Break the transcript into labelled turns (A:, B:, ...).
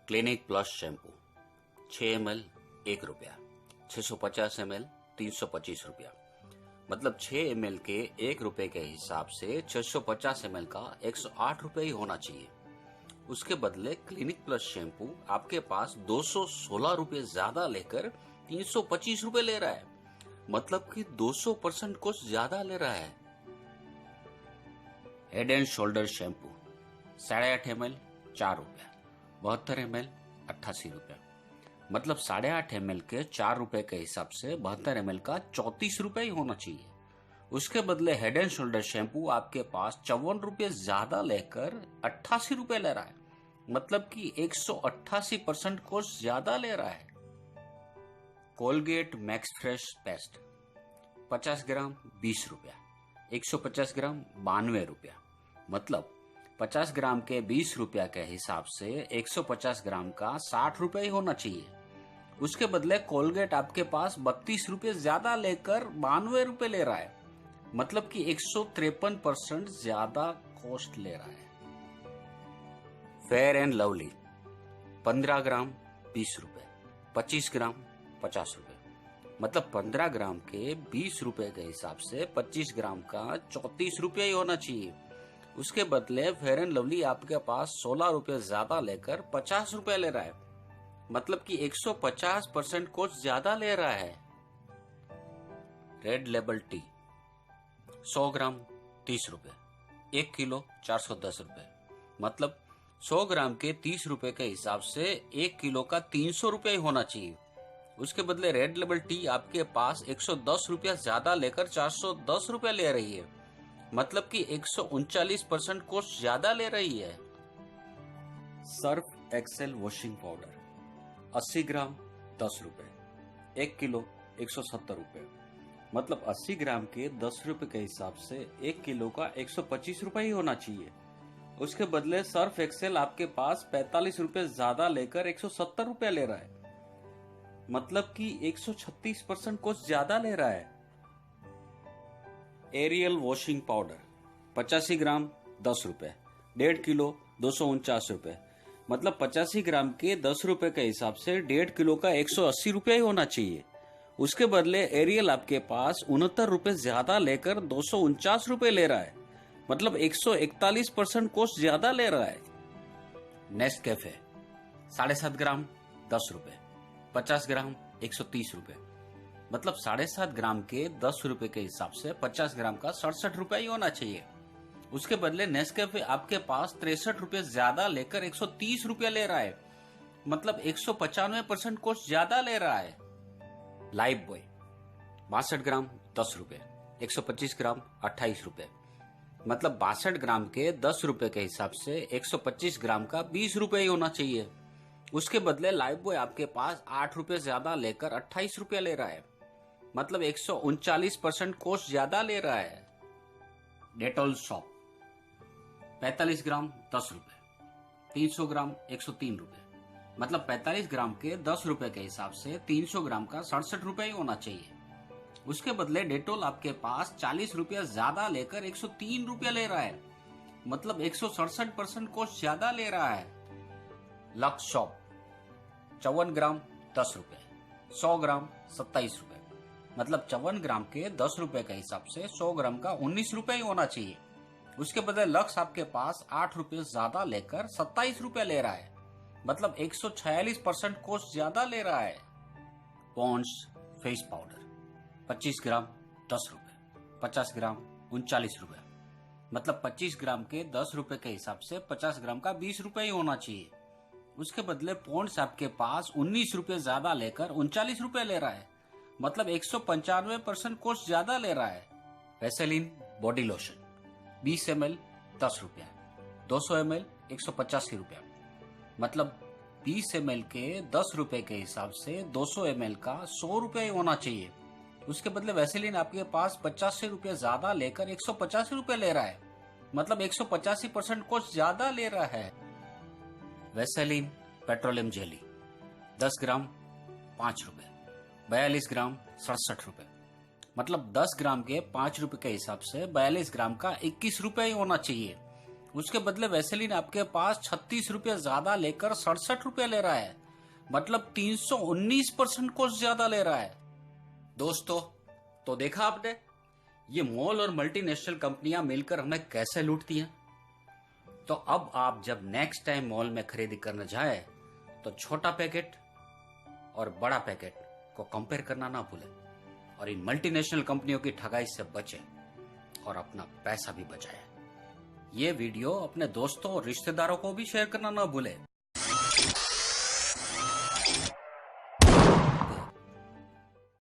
A: Clinic plus shampoo 6 ml 1 रुपया, 650 ml 325 रुपया। मतलब 6 ml के 1 रुपए के हिसाब से 650 ml का 108 रुपए ही होना चाहिए। उसके बदले क्लिनिक प्लस शैम्पू आपके पास 216 रुपए ज्यादा लेकर 325 रुपए ले रहा है। मतलब कि 200% कुछ ज्यादा ले रहा है। Head and shoulder shampoo 8.5 ml 4 रुपया, 72 ml 88 रुपया। मतलब 8.5 ml के 4 रुपए के हिसाब से 72 ml का 34 रुपए ही होना चाहिए। उसके बदले हेड एंड शोल्डर शैम्पू आपके पास 54 रुपए ज्यादा लेकर 88 रुपए ले रहा है। मतलब कि 188% कुछ ज्यादा ले रहा है। कोलगेट मैक्स फ्रेश पेस्ट 50 ग्राम 20 रुपया, 150 ग्राम 92 रुपया। मतलब 50 ग्राम के 20 रुपया के हिसाब से 150 ग्राम का 60 रुपए ही होना चाहिए। उसके बदले कोलगेट आपके पास 32 रुपए ज्यादा लेकर 92 रुपए ले रहा है। मतलब कि 153% ज्यादा कॉस्ट ले रहा है। फेयर एंड लवली 15 ग्राम 20 रुपए, 25 ग्राम 50 रुपए। मतलब 15 ग्राम के 20 रुपए के हिसाब से 25 ग्राम का 34 रुपए ही होना चाहिए। उसके बदले फेयर एंड लवली आपके पास 16 रुपए ज्यादा लेकर 50 रुपए ले रहा है। मतलब कि 150% कुछ ज्यादा ले रहा है। रेड लेबल टी 100 ग्राम 30 रुपए, 1 किलो 410 रुपए। मतलब 100 ग्राम के 30 रुपए के हिसाब से 1 किलो का 300 रुपए ही होना चाहिए। उसके बदले रेड लेबल टी आपके पास 110 रुपया ज्यादा लेकर 410 रुपया ले रही है। मतलब कि 139% कुछ ज्यादा ले रही है। सर्फ एक्सेल वॉशिंग पाउडर 80 ग्राम 10 रुपए, 1 किलो 170 रुपए। मतलब 80 ग्राम के 10 रुपए के हिसाब से 1 किलो का 125 रुपए ही होना चाहिए। उसके बदले सर्फ एक्सेल आपके पास 45 रुपए ज्यादा लेकर 170 रुपया ले रहा है। मतलब कि 136% कुछ ज्यादा ले रहा है। एरियल वॉशिंग पाउडर 85 ग्राम 10 रुपए, 1.5 किलो 249 रुपए। मतलब 85 ग्राम के 10 रुपए के हिसाब से 1.5 किलो का 180 रुपया ही होना चाहिए। उसके बदले एरियल आपके पास 69 रुपए ज्यादा लेकर 249 रुपए ले रहा है। मतलब 141% कुछ ज्यादा ले रहा है। नेस्ट कैफे 7.5 ग्राम 10 रुपए, 50 ग्राम 130 रुपए। मतलब 7.5 ग्राम के 10 रुपए के हिसाब से 50 ग्राम का 67 रुपया ही होना चाहिए। उसके बदले नेस्कैफे आपके पास 63 रुपए ज्यादा लेकर 130 रुपया ले रहा है। मतलब 195% कुछ ज्यादा ले रहा है। लाइफ बॉय 62 ग्राम 10 रुपए, 125 ग्राम 28 रुपए। मतलब 62 ग्राम के 10 रुपए के हिसाब से 125 ग्राम का 20 रुपए ही होना चाहिए। उसके बदले लाइफ बॉय आपके पास 8 रुपए ज्यादा लेकर 28 रुपया ले रहा है। मतलब 139% कोस्ट ज्यादा ले रहा है। डेटॉल सॉप 45 ग्राम 10 रुपए, 300 ग्राम 103 रुपए। मतलब 45 ग्राम के 10 रुपए के हिसाब से 300 ग्राम का 67 रुपए ही होना चाहिए। उसके बदले डेटोल आपके पास 40 रुपया ज्यादा लेकर 103 रुपया ले रहा है। मतलब 167% कोस्ट ज्यादा ले रहा है। लक्स शॉप 54 ग्राम 10 रुपए, 100 ग्राम 27 रुपए। मतलब 54 ग्राम के 10 रुपए के हिसाब से 100 ग्राम का 19 रुपए ही होना चाहिए। उसके बदले लक्स आपके पास 8 रुपए ज्यादा लेकर 27 रुपए ले रहा है। मतलब 146% कोस्ट ज्यादा ले रहा है। पॉन्ड्स फेस पाउडर 25 ग्राम 10 रुपए, 50 ग्राम 39 रुपए। मतलब 25 ग्राम के 10 रुपए के हिसाब से 50 ग्राम का 20 रुपए ही होना चाहिए। उसके बदले पॉन्ड्स आपके पास 19 रुपए ज्यादा लेकर 39 रुपए ले रहा है। मतलब 195% कोस्ट ज्यादा ले रहा है। वैसेलिन बॉडी लोशन 20 ml 10 रुपया, 200 ml 185 रुपया। मतलब 20 ml के 10 रुपए के हिसाब से 200 ml का 100 रुपया ही होना चाहिए। उसके बदले वैसेलिन आपके पास 85 रुपया ज्यादा लेकर 185 रुपया ले रहा है। मतलब 185% कोस्ट ज्यादा ले रहा है। वैसेलिन पेट्रोलियम जेली 10 ग्राम 5 रुपए, 42 ग्राम 67 रुपए। मतलब 10 ग्राम के 5 रुपए के हिसाब से 42 ग्राम का 21 रुपए ही होना चाहिए। उसके बदले वैसेलिन आपके पास 36 रुपये ज्यादा लेकर 67 रुपये ले रहा है। मतलब 319% कॉस्ट ज्यादा ले रहा है। दोस्तों, तो देखा आपने, ये मॉल और मल्टीनेशनल कंपनियां मिलकर हमें कैसे लूटती हैं। तो अब आप जब नेक्स्ट टाइम मॉल में खरीदी करने जाए तो छोटा पैकेट और बड़ा पैकेट को कंपेयर करना ना भूलें और इन मल्टीनेशनल कंपनियों की ठगाई से बचें और अपना पैसा भी बचाएं। ये वीडियो अपने दोस्तों और रिश्तेदारों को भी शेयर करना ना भूलें।